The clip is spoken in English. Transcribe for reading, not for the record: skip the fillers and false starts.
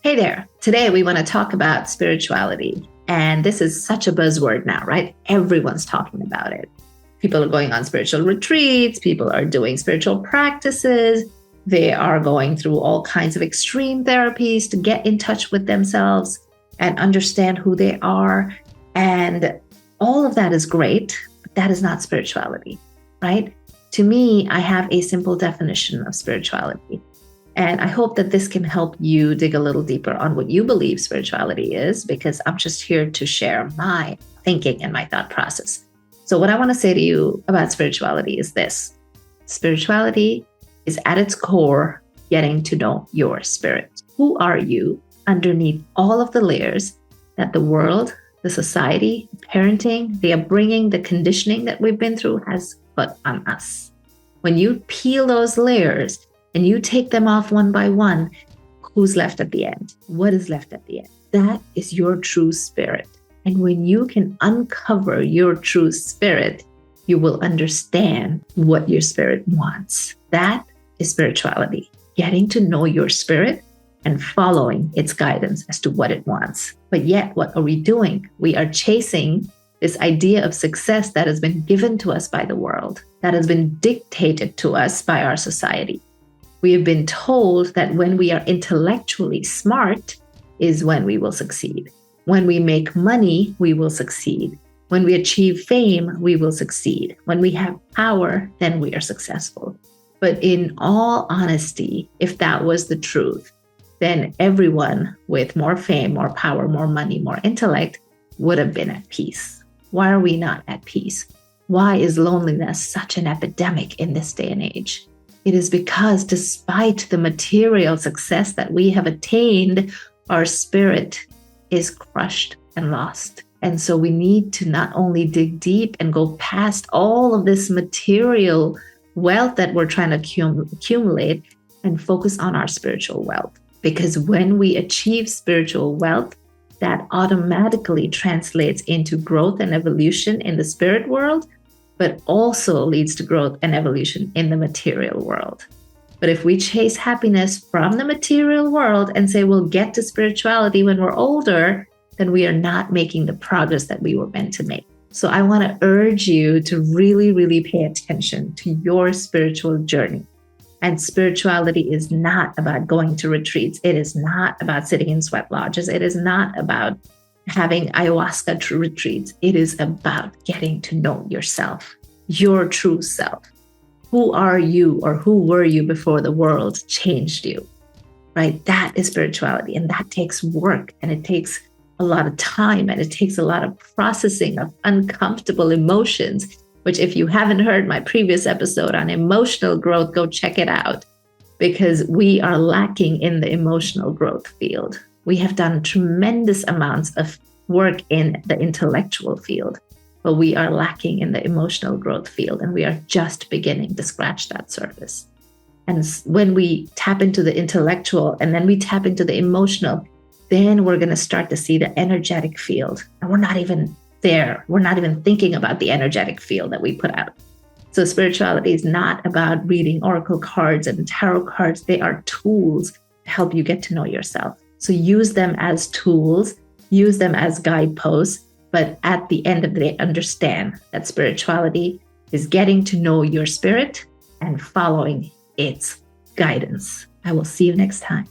Hey there. Today we want to talk about spirituality. And this is such a buzzword now, right? Everyone's talking about it. People are going on spiritual retreats. People are doing spiritual practices. They are going through all kinds of extreme therapies to get in touch with themselves and understand who they are. And all of that is great, but that is not spirituality, right? To me, I have a simple definition of spirituality. And I hope that this can help you dig a little deeper on what you believe spirituality is, because I'm just here to share my thinking and my thought process. So what I want to say to you about spirituality is this. Spirituality is at its core getting to know your spirit. Who are you underneath all of the layers that the world, the society, parenting, the upbringing, the conditioning that we've been through has put on us? When you peel those layers, and you take them off one by one, who's left at the end? What is left at the end? That is your true spirit. And when you can uncover your true spirit, you will understand what your spirit wants. That is spirituality, getting to know your spirit and following its guidance as to what it wants. But yet, what are we doing? We are chasing this idea of success that has been given to us by the world, that has been dictated to us by our society. We have been told that when we are intellectually smart is when we will succeed. When we make money, we will succeed. When we achieve fame, we will succeed. When we have power, then we are successful. But in all honesty, if that was the truth, then everyone with more fame, more power, more money, more intellect would have been at peace. Why are we not at peace? Why is loneliness such an epidemic in this day and age? It is because despite the material success that we have attained, our spirit is crushed and lost. And so we need to not only dig deep and go past all of this material wealth that we're trying to accumulate and focus on our spiritual wealth. Because when we achieve spiritual wealth, that automatically translates into growth and evolution in the spirit world, but also leads to growth and evolution in the material world. But if we chase happiness from the material world and say we'll get to spirituality when we're older, then we are not making the progress that we were meant to make. So I want to urge you to really, really pay attention to your spiritual journey. And spirituality is not about going to retreats. It is not about sitting in sweat lodges. It is not about having ayahuasca retreats. It is about getting to know yourself, your true self. Who are you, or who were you before the world changed you, right? That is spirituality. And that takes work, and it takes a lot of time, and it takes a lot of processing of uncomfortable emotions, which if you haven't heard my previous episode on emotional growth, go check it out, because we are lacking in the emotional growth field. We have done tremendous amounts of work in the intellectual field, but we are lacking in the emotional growth field, and we are just beginning to scratch that surface. And when we tap into the intellectual and then we tap into the emotional, then we're going to start to see the energetic field. And we're not even there. We're not even thinking about the energetic field that we put out. So spirituality is not about reading oracle cards and tarot cards. They are tools to help you get to know yourself. So use them as tools, use them as guideposts, but at the end of the day, understand that spirituality is getting to know your spirit and following its guidance. I will see you next time.